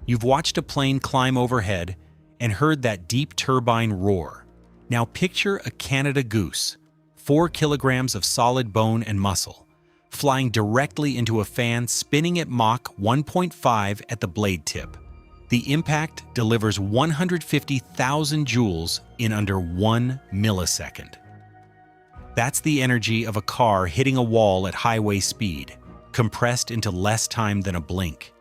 You've watched a plane climb overhead and heard that deep turbine roar. Now picture a Canada goose, 4 kilograms of solid bone and muscle, flying directly into a fan spinning at Mach 1.5 at the blade tip. The impact delivers 150,000 joules in under 1 millisecond. That's the energy of a car hitting a wall at highway speed, compressed into less time than a blink.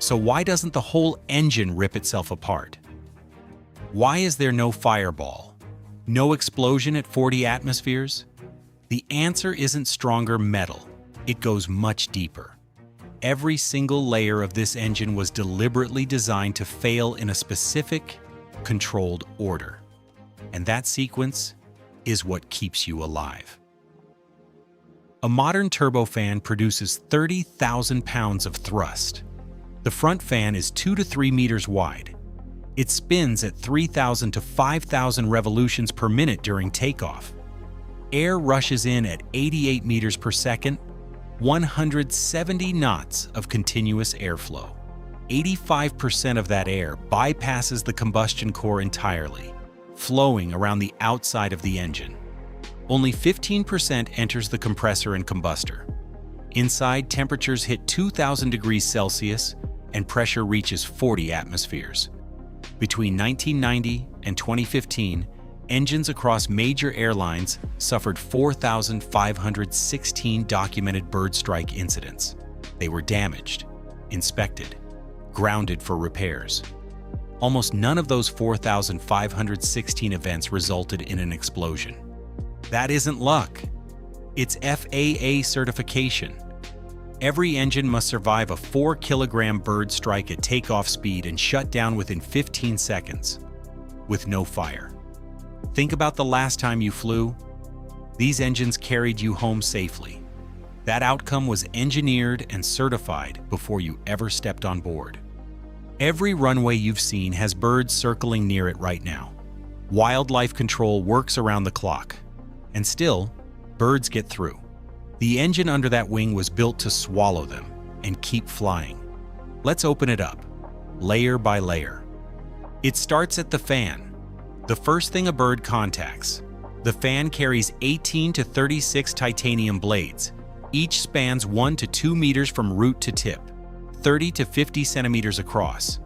So why doesn't the whole engine rip itself apart? Why is there no fireball? No explosion at 40 atmospheres? The answer isn't stronger metal. It goes much deeper. Every single layer of this engine was deliberately designed to fail in a specific, controlled order. And that sequence is what keeps you alive. A modern turbofan produces 30,000 pounds of thrust. The front fan is 2 to 3 meters wide. It spins at 3,000 to 5,000 revolutions per minute during takeoff. Air rushes in at 88 meters per second, 170 knots of continuous airflow. 85% of that air bypasses the combustion core entirely, flowing around the outside of the engine. Only 15% enters the compressor and combustor. Inside, temperatures hit 2,000 degrees Celsius and pressure reaches 40 atmospheres. Between 1990 and 2015, engines across major airlines suffered 4,516 documented bird strike incidents. They were damaged, inspected, grounded for repairs. Almost none of those 4,516 events resulted in an explosion. That isn't luck. It's FAA certification. Every engine must survive a 4-kilogram bird strike at takeoff speed and shut down within 15 seconds, with no fire. Think about the last time you flew. These engines carried you home safely. That outcome was engineered and certified before you ever stepped on board. Every runway you've seen has birds circling near it right now. Wildlife control works around the clock. And still, birds get through. The engine under that wing was built to swallow them and keep flying. Let's open it up, layer by layer. It starts at the fan, the first thing a bird contacts. The fan carries 18 to 36 titanium blades. Each spans 1 to 2 meters from root to tip, 30 to 50 centimeters across.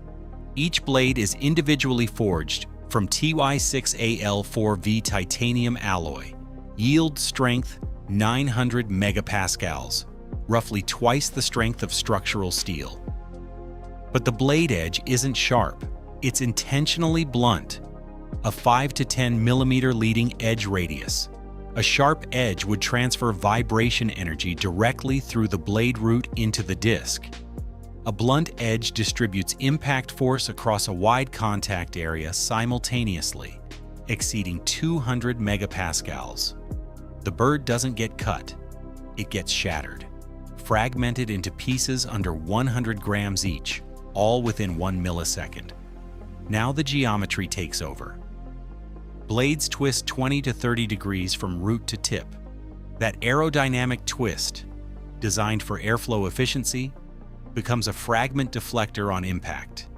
Each blade is individually forged from Ty6Al4V titanium alloy. Yield strength 900 megapascals, roughly twice the strength of structural steel. But the blade edge isn't sharp, it's intentionally blunt, a 5 to 10 millimeter leading edge radius. A sharp edge would transfer vibration energy directly through the blade root into the disc. A blunt edge distributes impact force across a wide contact area simultaneously, exceeding 200 megapascals. The bird doesn't get cut, it gets shattered, fragmented into pieces under 100 grams each, all within 1 millisecond. Now the geometry takes over. Blades twist 20 to 30 degrees from root to tip. That aerodynamic twist, designed for airflow efficiency, becomes a fragment deflector on impact.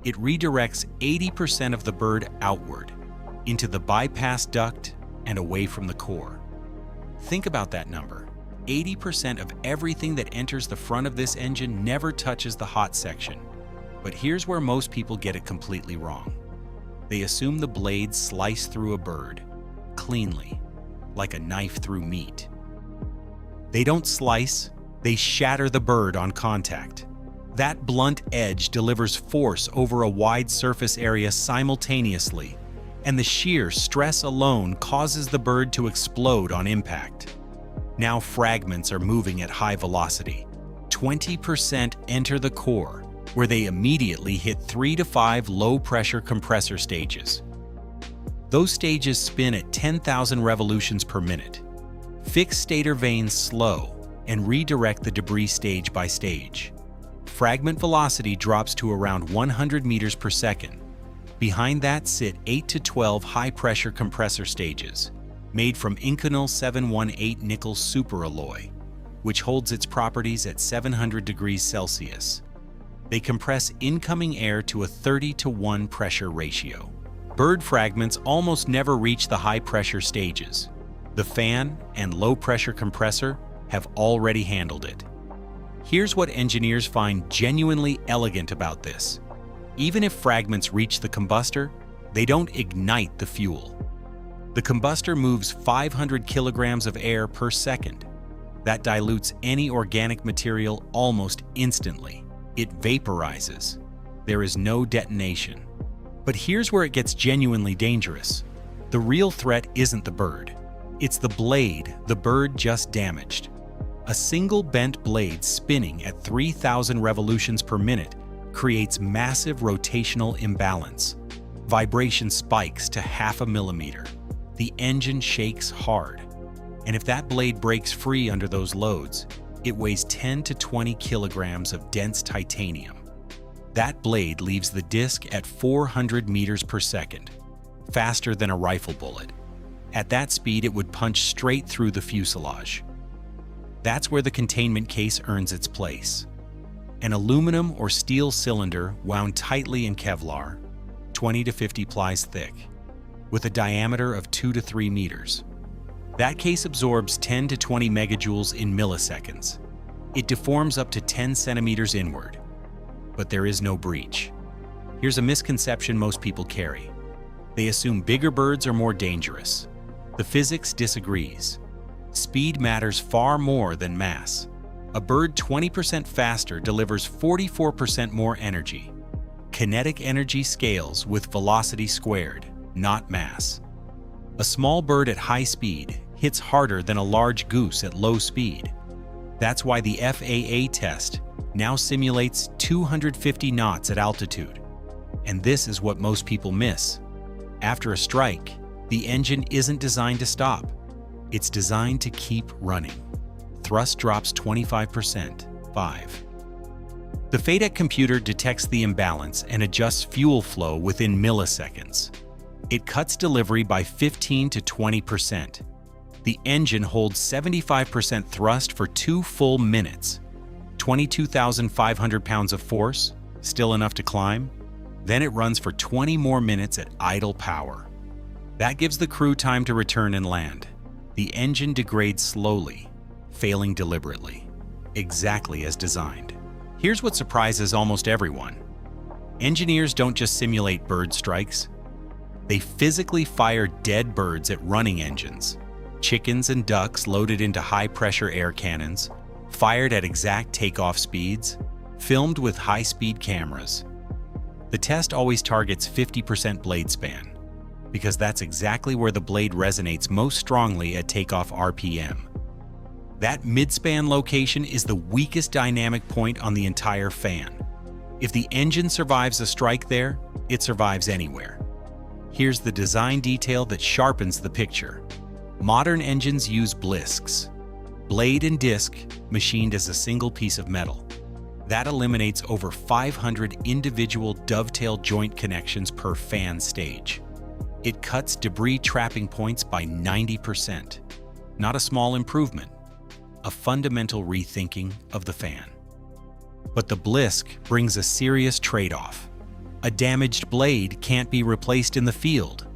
It redirects 80% of the bird outward, into the bypass duct and away from the core. Think about that number. 80% of everything that enters the front of this engine never touches the hot section. But here's where most people get it completely wrong. They assume the blades slice through a bird, cleanly, like a knife through meat. They don't slice, they shatter the bird on contact. That blunt edge delivers force over a wide surface area simultaneously, and the sheer stress alone causes the bird to explode on impact. Now fragments are moving at high velocity. 20% enter the core, where they immediately hit 3 to 5 low-pressure compressor stages. Those stages spin at 10,000 revolutions per minute. Fix stator vanes slow and redirect the debris stage by stage. Fragment velocity drops to around 100 meters per second. Behind that sit 8 to 12 high-pressure compressor stages, made from Inconel 718 nickel superalloy, which holds its properties at 700 degrees Celsius. They compress incoming air to a 30-to-1 pressure ratio. Bird fragments almost never reach the high-pressure stages. The fan and low-pressure compressor have already handled it. Here's what engineers find genuinely elegant about this. Even if fragments reach the combustor, they don't ignite the fuel. The combustor moves 500 kilograms of air per second. That dilutes any organic material almost instantly. It vaporizes. There is no detonation. But here's where it gets genuinely dangerous. The real threat isn't the bird. It's the blade the bird just damaged. A single bent blade spinning at 3,000 revolutions per minute creates massive rotational imbalance. Vibration spikes to 0.5 millimeter. The engine shakes hard. And if that blade breaks free under those loads, it weighs 10 to 20 kilograms of dense titanium. That blade leaves the disc at 400 meters per second, faster than a rifle bullet. At that speed, it would punch straight through the fuselage. That's where the containment case earns its place. An aluminum or steel cylinder wound tightly in Kevlar, 20 to 50 plies thick, with a diameter of 2 to 3 meters. That case absorbs 10 to 20 megajoules in milliseconds. It deforms up to 10 centimeters inward. But there is no breach. Here's a misconception most people carry. They assume bigger birds are more dangerous. The physics disagrees. Speed matters far more than mass. A bird 20% faster delivers 44% more energy. Kinetic energy scales with velocity squared, not mass. A small bird at high speed hits harder than a large goose at low speed. That's why the FAA test now simulates 250 knots at altitude. And this is what most people miss. After a strike, the engine isn't designed to stop. It's designed to keep running. Thrust drops 25%. 5. The FADEC computer detects the imbalance and adjusts fuel flow within milliseconds. It cuts delivery by 15 to 20%. The engine holds 75% thrust for 2 full minutes. 22,500 pounds of force, still enough to climb. Then it runs for 20 more minutes at idle power. That gives the crew time to return and land. The engine degrades slowly, failing deliberately, exactly as designed. Here's what surprises almost everyone. Engineers don't just simulate bird strikes. They physically fire dead birds at running engines. Chickens and ducks loaded into high-pressure air cannons, fired at exact takeoff speeds, filmed with high-speed cameras. The test always targets 50% blade span, because that's exactly where the blade resonates most strongly at takeoff RPM. That mid-span location is the weakest dynamic point on the entire fan. If the engine survives a strike there, it survives anywhere. Here's the design detail that sharpens the picture. Modern engines use blisks, blade and disc machined as a single piece of metal. That eliminates over 500 individual dovetail joint connections per fan stage. It cuts debris trapping points by 90%. Not a small improvement, a fundamental rethinking of the fan. But the blisk brings a serious trade-off. A damaged blade can't be replaced in the field.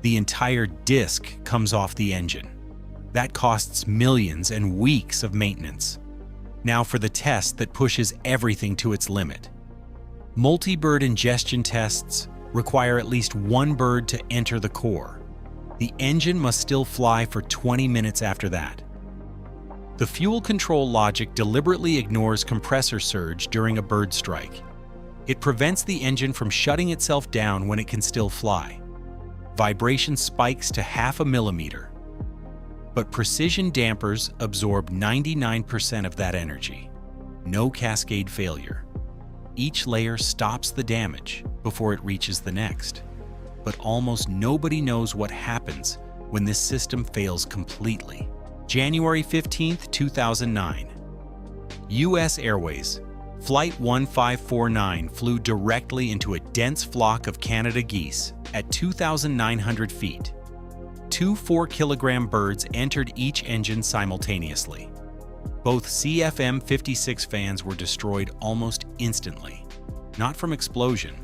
The entire disc comes off the engine. That costs millions and weeks of maintenance. Now for the test that pushes everything to its limit. Multi-bird ingestion tests require at least one bird to enter the core. The engine must still fly for 20 minutes after that. The fuel control logic deliberately ignores compressor surge during a bird strike. It prevents the engine from shutting itself down when it can still fly. Vibration spikes to 0.5 millimeter. But precision dampers absorb 99% of that energy. No cascade failure. Each layer stops the damage before it reaches the next. But almost nobody knows what happens when this system fails completely. January 15, 2009. U.S. Airways, Flight 1549 flew directly into a dense flock of Canada geese at 2,900 feet. Two 4-kilogram birds entered each engine simultaneously. Both CFM56 fans were destroyed almost instantly. not from explosion,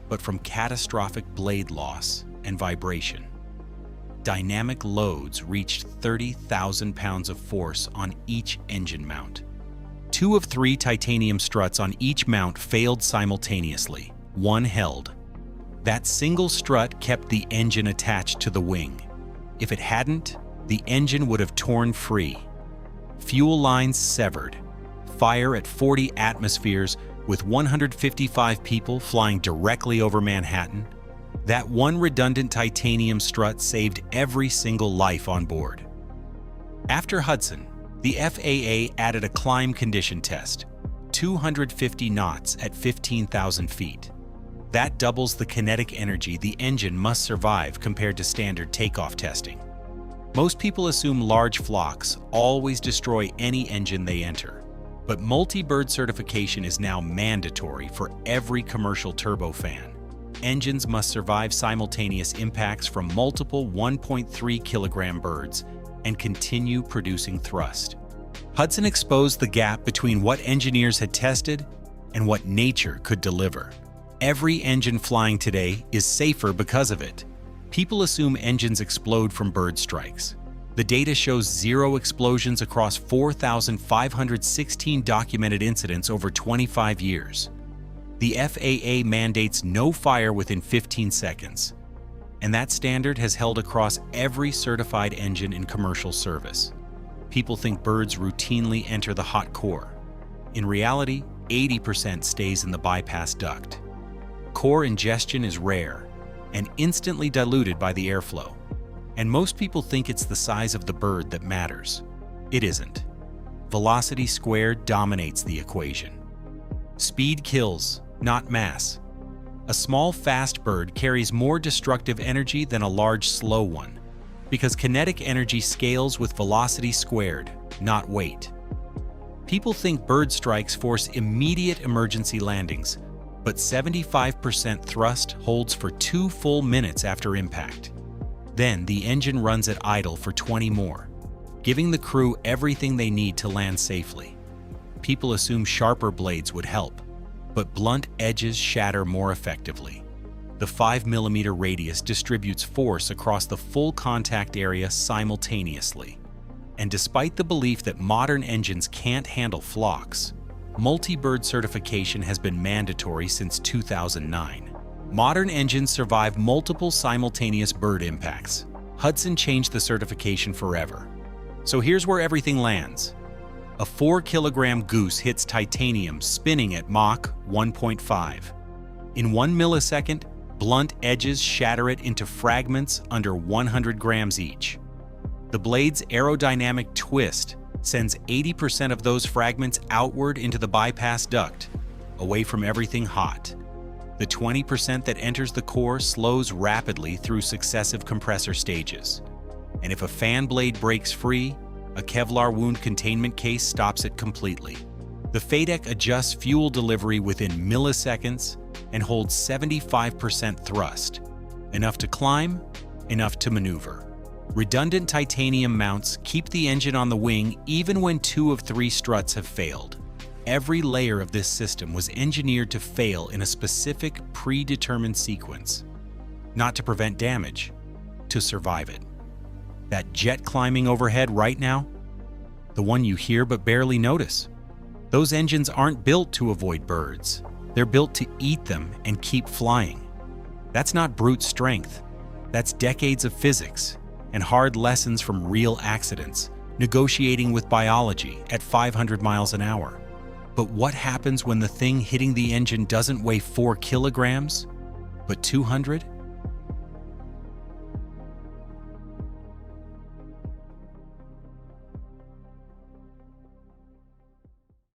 but from catastrophic blade loss and vibration. Dynamic loads reached 30,000 pounds of force on each engine mount. 2 of 3 titanium struts on each mount failed simultaneously. One held. That single strut kept the engine attached to the wing. If it hadn't, the engine would have torn free. Fuel lines severed. Fire at 40 atmospheres with 155 people flying directly over Manhattan. That one redundant titanium strut saved every single life on board. After Hudson, the FAA added a climb condition test, 250 knots at 15,000 feet. That doubles the kinetic energy the engine must survive compared to standard takeoff testing. Most people assume large flocks always destroy any engine they enter, but multi-bird certification is now mandatory for every commercial turbofan. Engines must survive simultaneous impacts from multiple 1.3 kilogram birds and continue producing thrust. Hudson exposed the gap between what engineers had tested and what nature could deliver. Every engine flying today is safer because of it. People assume engines explode from bird strikes. The data shows 0 explosions across 4,516 documented incidents over 25 years. The FAA mandates no fire within 15 seconds, and that standard has held across every certified engine in commercial service. People think birds routinely enter the hot core. In reality, 80% stays in the bypass duct. Core ingestion is rare and instantly diluted by the airflow, and most people think it's the size of the bird that matters. It isn't. Velocity squared dominates the equation. Speed kills, not mass. A small, fast bird carries more destructive energy than a large, slow one, because kinetic energy scales with velocity squared, not weight. People think bird strikes force immediate emergency landings, but 75% thrust holds for 2 full minutes after impact. Then the engine runs at idle for 20 more, giving the crew everything they need to land safely. People assume sharper blades would help, but blunt edges shatter more effectively. The 5mm radius distributes force across the full contact area simultaneously. And despite the belief that modern engines can't handle flocks, multi-bird certification has been mandatory since 2009. Modern engines survive multiple simultaneous bird impacts. Hudson changed the certification forever. So here's where everything lands. A 4-kilogram goose hits titanium spinning at Mach 1.5. In 1 millisecond, blunt edges shatter it into fragments under 100 grams each. The blade's aerodynamic twist sends 80% of those fragments outward into the bypass duct, away from everything hot. The 20% that enters the core slows rapidly through successive compressor stages. And if a fan blade breaks free, a Kevlar wound containment case stops it completely. The FADEC adjusts fuel delivery within milliseconds and holds 75% thrust, enough to climb, enough to maneuver. Redundant titanium mounts keep the engine on the wing even when 2 of 3 struts have failed. Every layer of this system was engineered to fail in a specific, predetermined sequence. Not to prevent damage, to survive it. That jet climbing overhead right now, the one you hear but barely notice. Those engines aren't built to avoid birds. They're built to eat them and keep flying. That's not brute strength. That's decades of physics and hard lessons from real accidents, negotiating with biology at 500 miles an hour. But what happens when the thing hitting the engine doesn't weigh 4 kilograms, but 200?